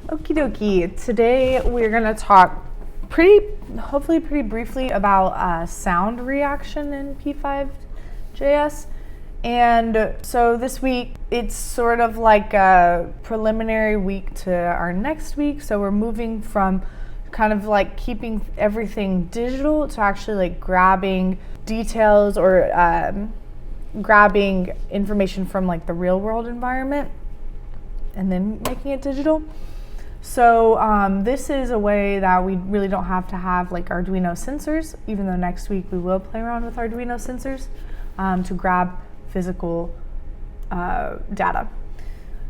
Okie dokie. Today we're going to talk hopefully pretty briefly about sound reaction in p5.js. And so this week, it's sort of like a preliminary week to our next week. So we're moving from kind of like keeping everything digital to actually like grabbing details or grabbing information from like the real world environment and then making it digital. So this is a way that we really don't have to have like Arduino sensors, even though next week we will play around with Arduino sensors to grab physical data.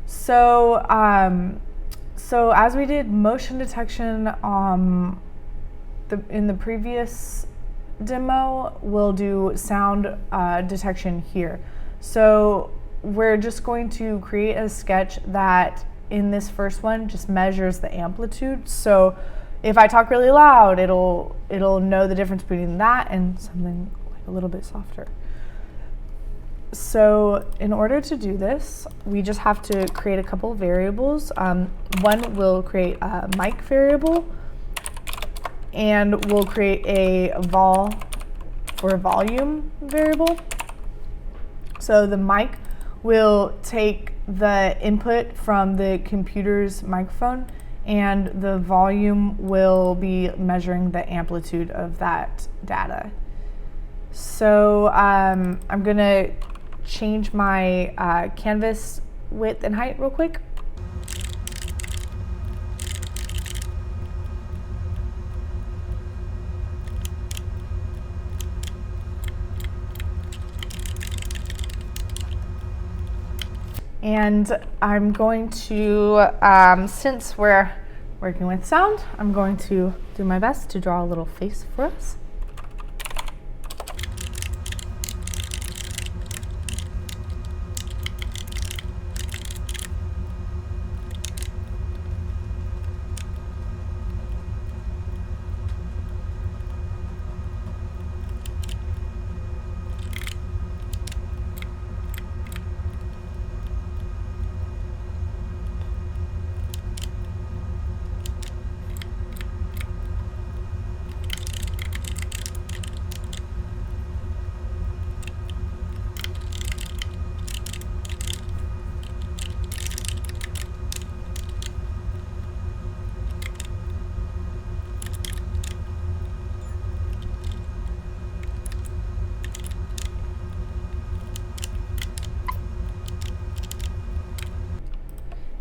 So as we did motion detection in the previous demo, we'll do sound detection here. So we're just going to create a sketch that in this first one just measures the amplitude. So if I talk really loud, it'll know the difference between that and something like a little bit softer. So in order to do this, we just have to create a couple of variables. One will create a mic variable, and we'll create a vol or a volume variable. So the mic will take the input from the computer's microphone, and the volume will be measuring the amplitude of that data. So I'm gonna change my canvas width and height real quick. And I'm going to, since we're working with sound, I'm going to do my best to draw a little face for us.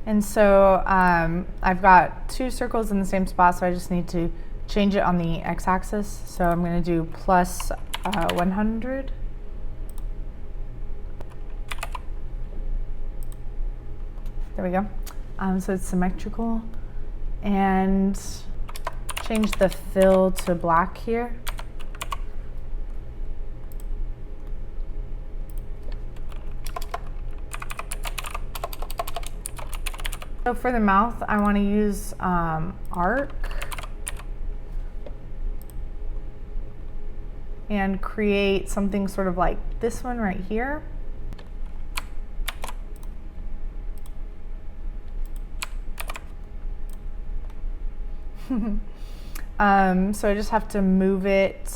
And so I've got two circles in the same spot, so I just need to change it on the x-axis. So I'm going to do plus 100. There we go. So it's symmetrical. And change the fill to black here. So for the mouth, I want to use arc and create something sort of like this one right here. So I just have to move it.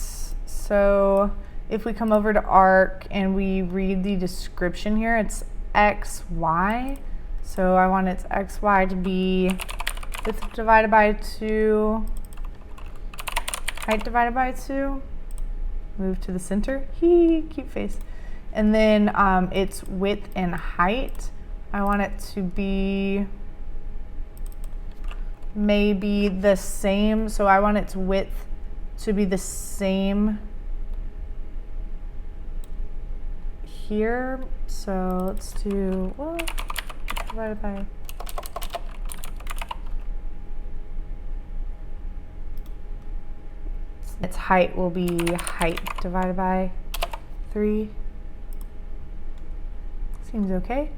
So if we come over to arc and we read the description here, it's x, y. So I want its xy to be width divided by 2, height divided by 2, move to the center, cute face. And then its width and height, I want it to be maybe the same. So I want its width to be the same here. So let's do, well, divided by its height will be height divided by 3. Seems okay.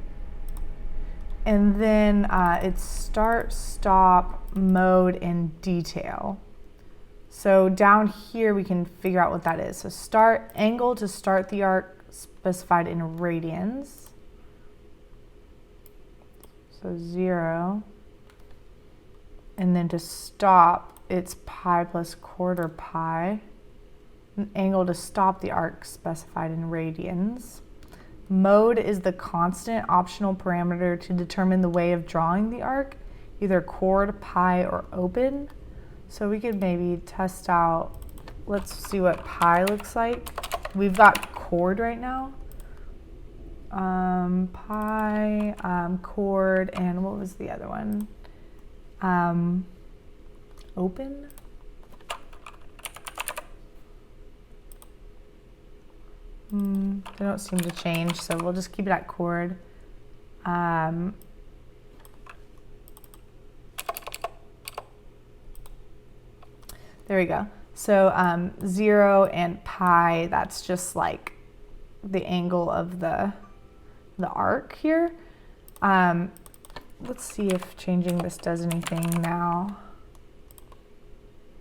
And then it's start, stop, mode, and detail. So down here we can figure out what that is. So start angle to start the arc specified in radians. So 0. And then to stop, it's pi plus quarter pi. An angle to stop the arc specified in radians. Mode is the constant optional parameter to determine the way of drawing the arc, either chord, pi, or open. So we could maybe test out, let's see what pi looks like. We've got chord right now. Pi, chord, and what was the other one? Open? They don't seem to change, so we'll just keep it at chord. There we go. So 0 and pi, that's just like the angle of the arc here. Let's see if changing this does anything now.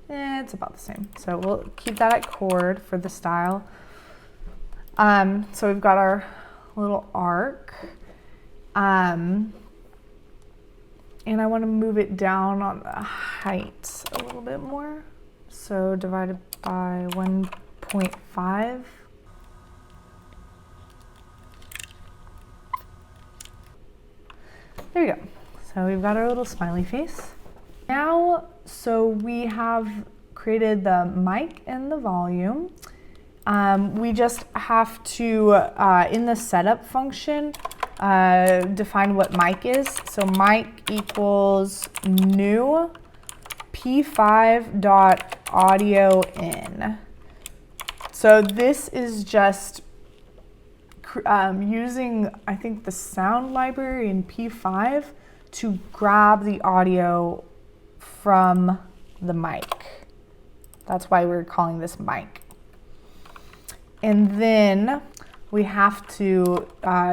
It's about the same. So we'll keep that at chord for the style. So we've got our little arc. And I want to move it down on the height a little bit more. So divided by 1.5. There we go. So we've got our little smiley face. Now, so we have created the mic and the volume. We just have to, in the setup function, define what mic is. So mic equals new p5.audio in. So this is just using, I think, the sound library in p5 to grab the audio from the mic. That's why we're calling this mic. And then we have to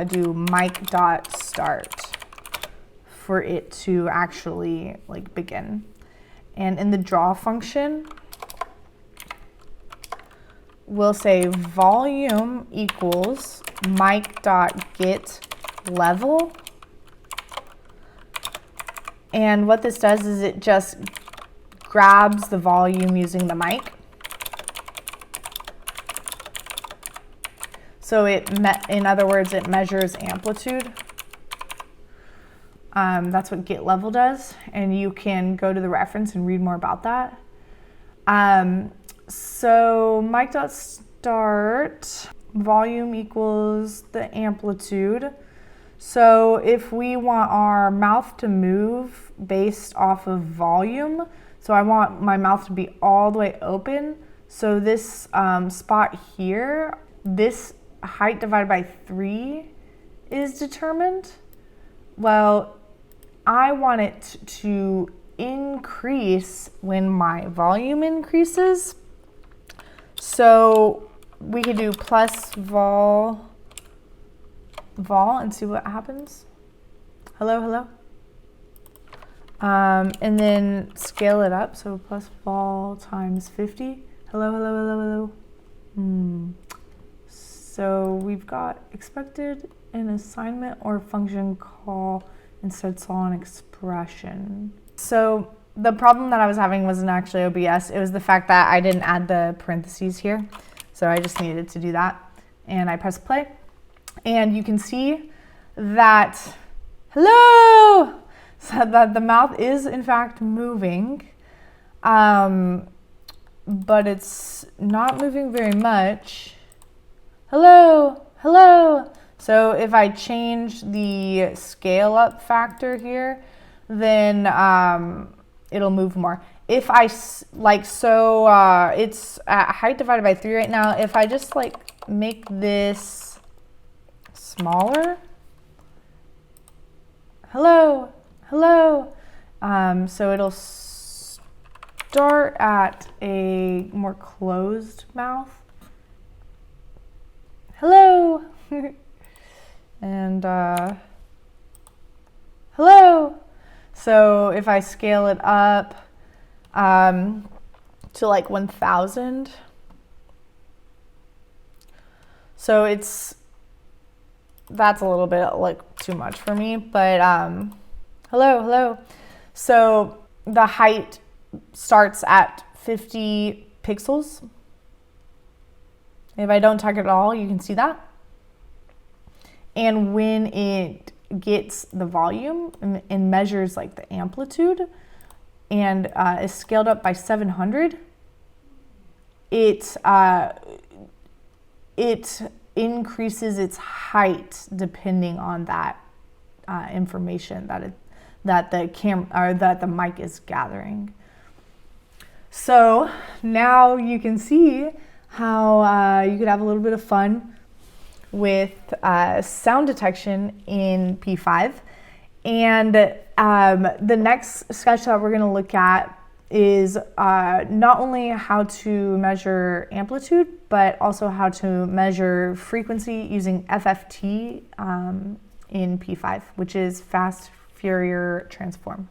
do mic.start for it to actually like begin. And in the draw function, we'll say volume equals mic.getLevel. And what this does is it just grabs the volume using the mic. So in other words, it measures amplitude. That's what getLevel does, and you can go to the reference and read more about that. So mic.start, volume equals the amplitude. So if we want our mouth to move based off of volume, so I want my mouth to be all the way open. So this spot here, this height divided by 3 is determined. Well, I want it to increase when my volume increases. So we could do plus vol and see what happens. Hello, hello. And then scale it up. So plus vol times 50. Hello, hello, hello, hello. So we've got expected an assignment or function call instead saw an expression. So the problem that I was having wasn't actually OBS. It was the fact that I didn't add the parentheses here. So I just needed to do that. And I press play. And you can see that, hello! So that the mouth is in fact moving. But it's not moving very much. Hello, hello. So if I change the scale up factor here, then it'll move more. If I it's at height divided by 3 right now. If I just like make this smaller, hello, hello. So it'll start at a more closed mouth. Hello. And hello. So if I scale it up to like 1000, so that's a little bit like too much for me, but hello, hello. So the height starts at 50 pixels. If I don't talk at all, you can see that. And when it gets the volume and measures like the amplitude and is scaled up by 700, it increases its height depending on that information that the mic is gathering. So now you can see how you could have a little bit of fun with sound detection in P5. And the next sketch that we're going to look at is not only how to measure amplitude, but also how to measure frequency using FFT in P5, which is fast Fourier transform.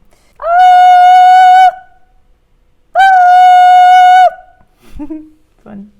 Fun.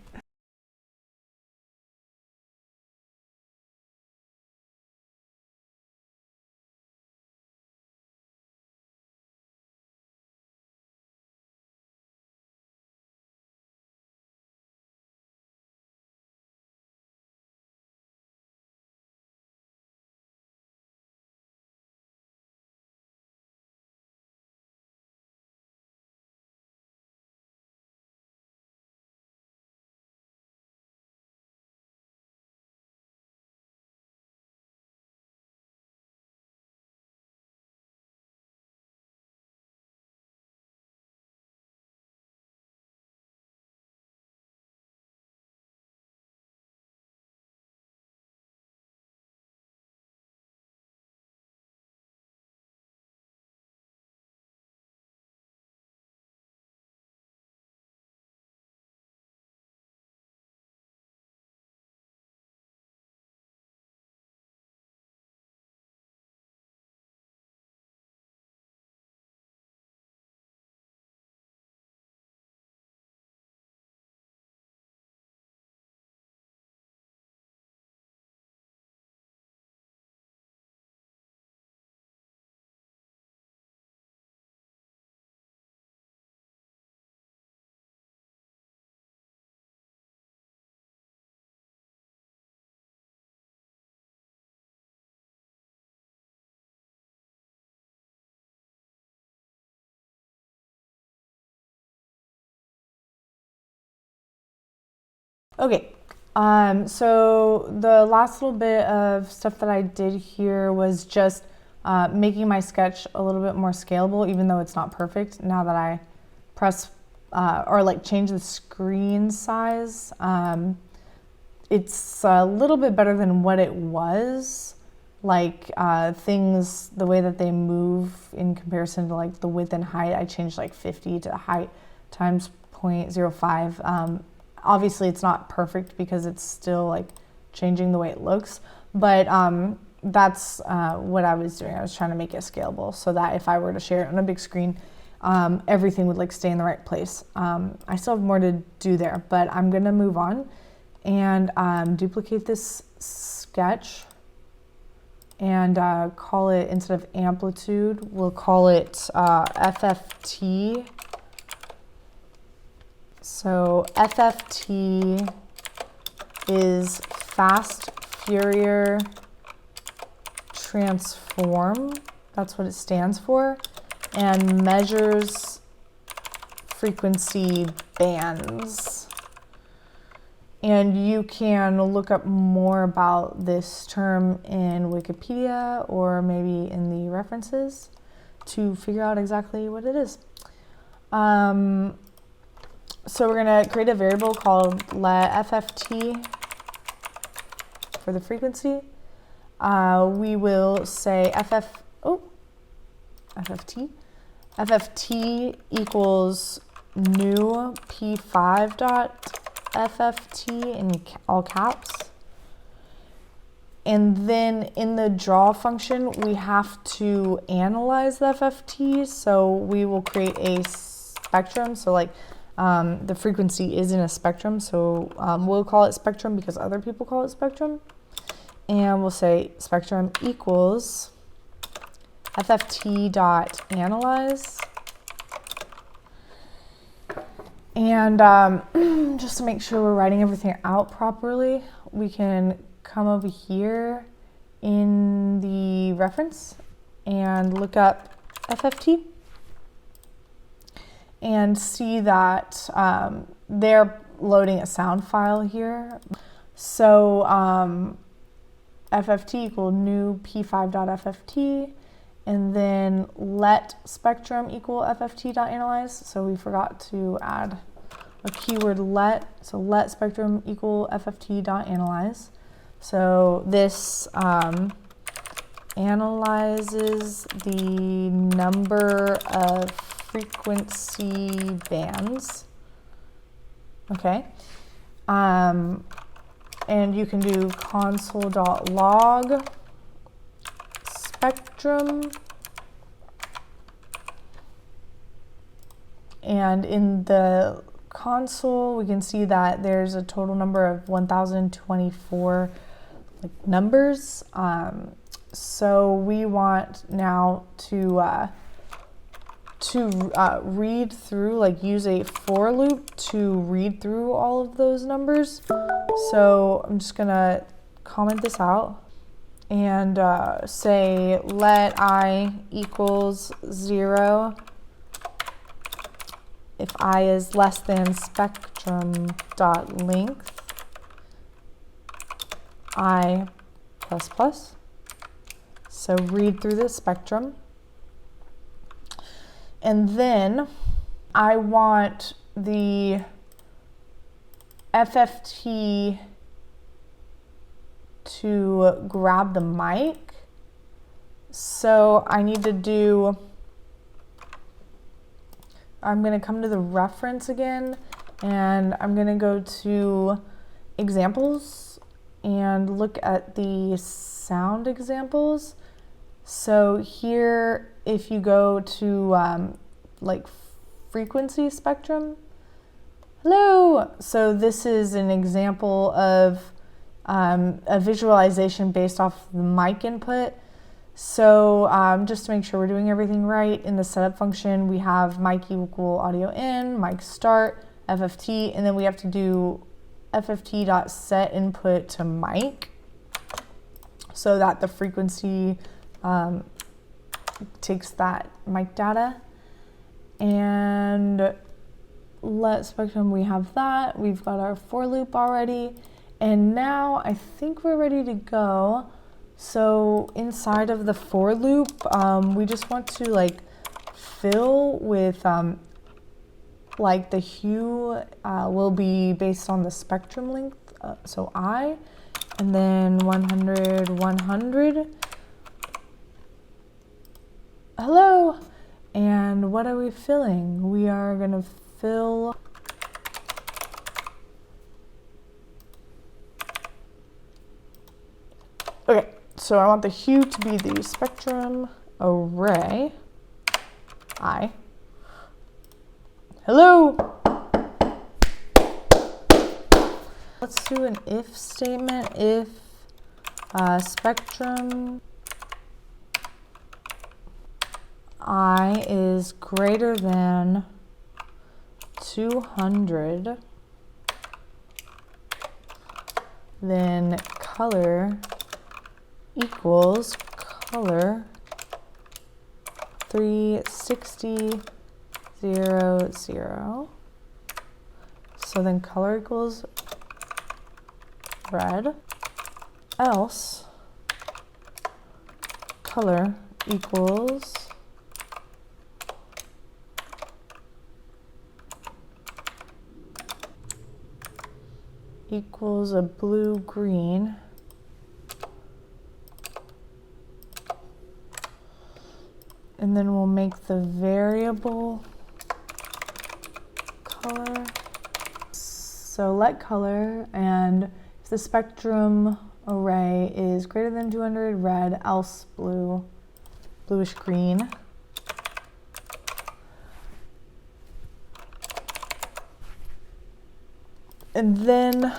Okay, so the last little bit of stuff that I did here was just making my sketch a little bit more scalable, even though it's not perfect. Now that I press or like change the screen size, it's a little bit better than what it was. Like things, the way that they move in comparison to like the width and height, I changed like 50 to height times 0.05. Obviously it's not perfect because it's still like changing the way it looks, but that's what I was doing. I was trying to make it scalable so that if I were to share it on a big screen, everything would like stay in the right place. I still have more to do there, but I'm gonna move on and duplicate this sketch and call it, instead of amplitude, we'll call it FFT. So FFT is fast Fourier transform. That's what it stands for, and measures frequency bands. And you can look up more about this term in Wikipedia or maybe in the references to figure out exactly what it is. So we're going to create a variable called let FFT for the frequency. We will say FFT equals new p5.FFT in all caps. And then in the draw function, we have to analyze the FFT. So we will create a spectrum. So like the frequency is in a spectrum. So we'll call it spectrum because other people call it spectrum. And we'll say spectrum equals FFT.analyze. And just to make sure we're writing everything out properly, we can come over here in the reference and look up FFT and see that they're loading a sound file here. So FFT equal new p5.fft, and then let spectrum equal fft.analyze. So we forgot to add a keyword let. So let spectrum equal fft.analyze. So this analyzes the number of frequency bands. Okay. And you can do console.log spectrum. And in the console, we can see that there's a total number of 1,024 numbers. So we want now to read through, like use a for loop to read through all of those numbers. So I'm just gonna comment this out and say let I equals 0 if I is less than spectrum.length I plus plus. So read through the spectrum. And then I want the FFT to grab the mic. So I need to do, I'm going to come to the reference again, and I'm going to go to examples and look at the sound examples. So here, if you go to like frequency spectrum, hello. So this is an example of a visualization based off the mic input. So just to make sure we're doing everything right, in the setup function, we have mic equal audio in, mic start, FFT, and then we have to do FFT.set input to mic so that the frequency takes that mic data. And let spectrum, we have that. We've got our for loop already. And now I think we're ready to go. So inside of the for loop, we just want to like fill with like the hue will be based on the spectrum length. So I, and then 100, 100. Hello. And what are we filling? We are gonna fill okay, so I want the hue to be the spectrum array I. Hello. Let's do an if statement. If spectrum I is greater than 200, then color equals color 360 0 0. So then color equals red, else color equals a blue green, and then we'll make the variable color. So let color, and if the spectrum array is greater than 200, red, else blue, bluish green. And then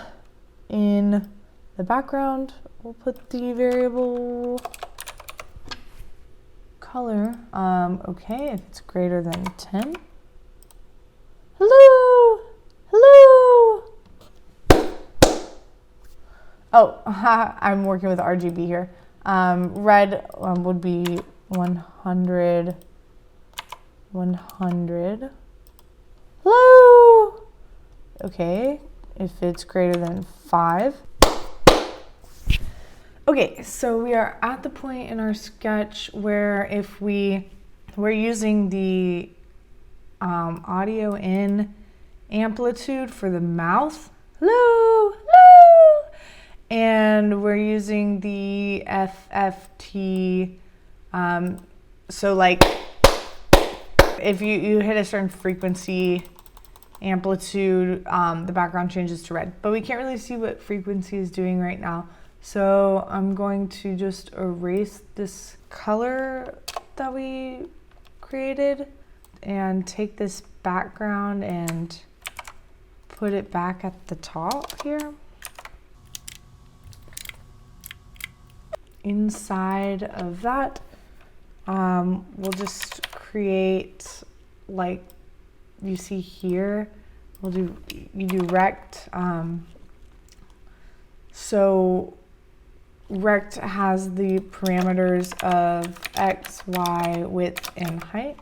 in the background, we'll put the variable color. Okay, if it's greater than 10. Hello! Oh, I'm working with RGB here. Red would be 100. Hello. Okay, if it's greater than 5. Okay, so we are at the point in our sketch where if we're using the audio in amplitude for the mouth, hello, hello, and we're using the FFT, so like if you hit a certain frequency, amplitude, the background changes to red, but we can't really see what frequency is doing right now. So I'm going to just erase this color that we created and take this background and put it back at the top here. Inside of that, we'll just create, like you see here, you do rect. So rect has the parameters of x, y, width, and height.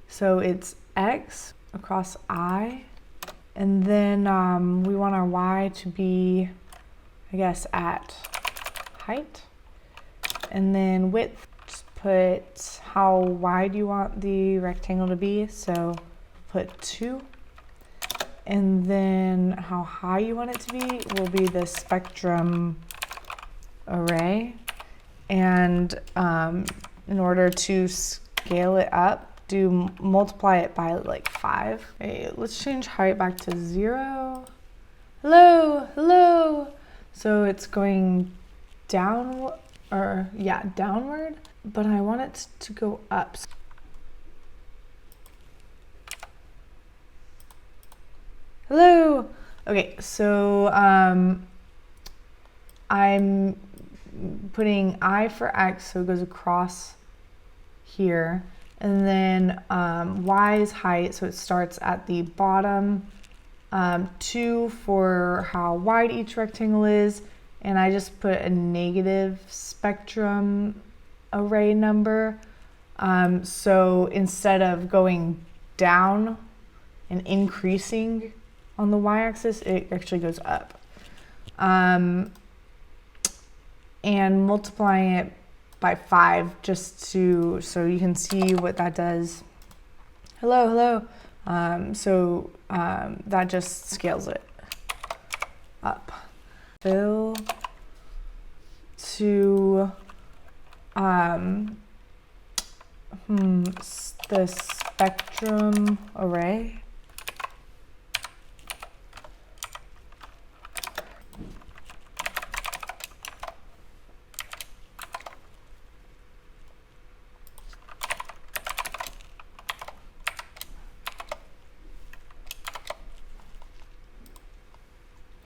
So it's x across I, and then we want our y to be, I guess, at height. And then width, just put how wide you want the rectangle to be, so put 2. And then how high you want it to be will be the spectrum array. And in order to scale it up, multiply it by like 5. Okay, let's change height back to 0. Hello, hello. So it's going down, or yeah, downward, but I want it to go up. Hello. Okay, so I'm putting I for X, so it goes across here, and then Y is height, so it starts at the bottom. 2 for how wide each rectangle is, and I just put a negative spectrum array number. So instead of going down and increasing on the y-axis, it actually goes up. And multiplying it by 5 just so you can see what that does. Hello, hello. That just scales it up. Fill to the spectrum array.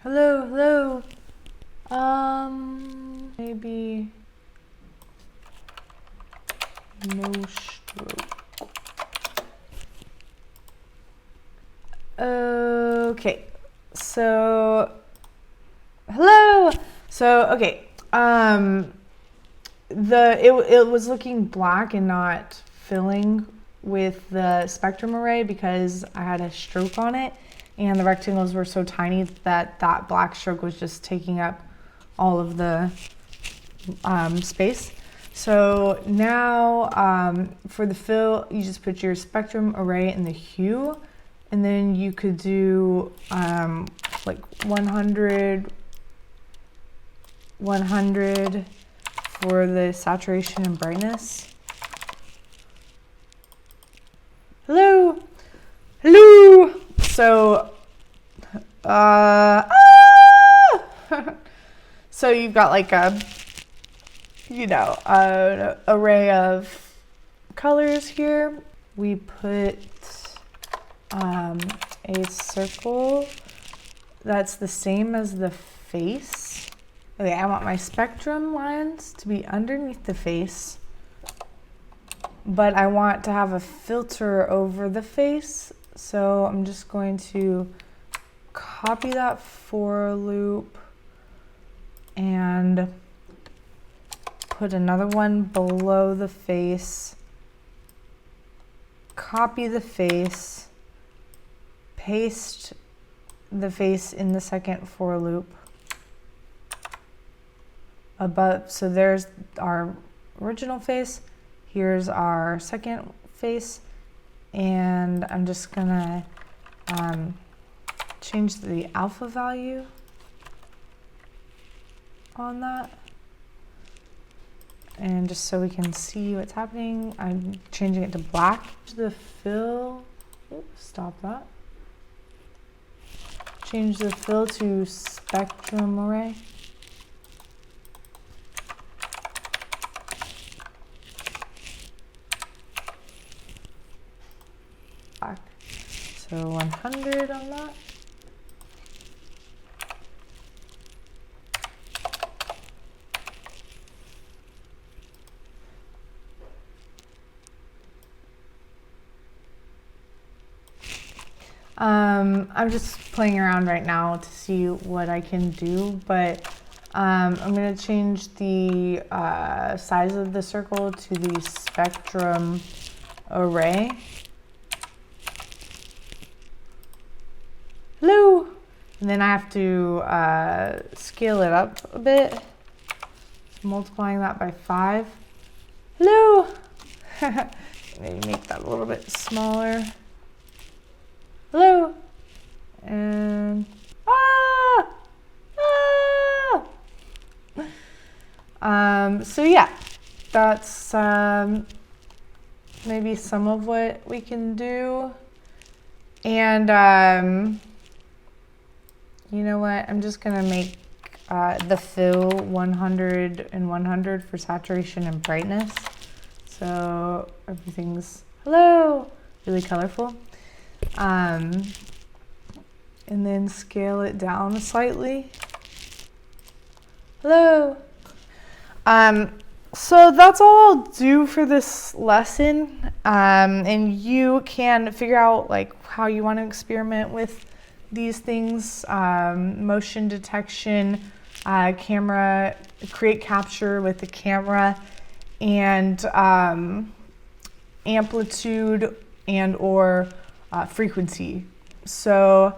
Hello, hello. Maybe no stroke. Okay, so hello. So okay, it was looking black and not filling with the spectrum array because I had a stroke on it. And the rectangles were so tiny that black stroke was just taking up all of the space. So now for the fill, you just put your spectrum array in the hue, and then you could do like 100 for the saturation and brightness. Hello, hello. So, so you've got like an array of colors here. We put a circle that's the same as the face. Okay, I want my spectrum lines to be underneath the face, but I want to have a filter over the face. So I'm just going to copy that for loop and put another one below the face, copy the face, paste the face in the second for loop above. So there's our original face, here's our second face, and I'm just gonna change the alpha value on that. And just so we can see what's happening, I'm changing it to black. The fill, oops, stop that. Change the fill to spectrum array. Black. So 100 on that. I'm just playing around right now to see what I can do, but I'm going to change the size of the circle to the spectrum array. Hello! And then I have to scale it up a bit, multiplying that by 5. Hello! Maybe make that a little bit smaller. Hello, and so yeah, that's maybe some of what we can do. And you know what? I'm just gonna make the fill 100 and 100 for saturation and brightness, so everything's really colorful. And then scale it down slightly. Hello. So that's all I'll do for this lesson. And you can figure out like how you want to experiment with these things. Motion detection, camera, create capture with the camera, and amplitude and or frequency. So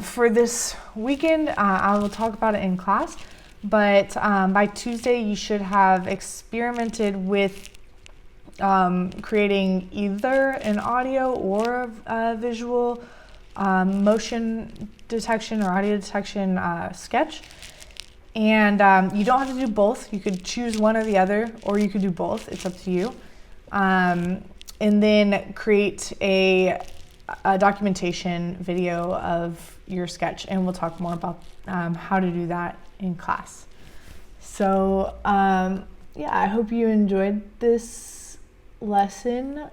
for this weekend, I will talk about it in class, but by Tuesday you should have experimented with creating either an audio or a visual motion detection or audio detection sketch. And you don't have to do both. You could choose one or the other, or you could do both. It's up to you. And then create a documentation video of your sketch, and we'll talk more about how to do that in class. So yeah, I hope you enjoyed this lesson,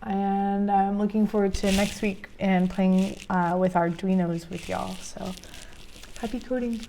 and I'm looking forward to next week and playing with Arduinos with y'all. So happy coding.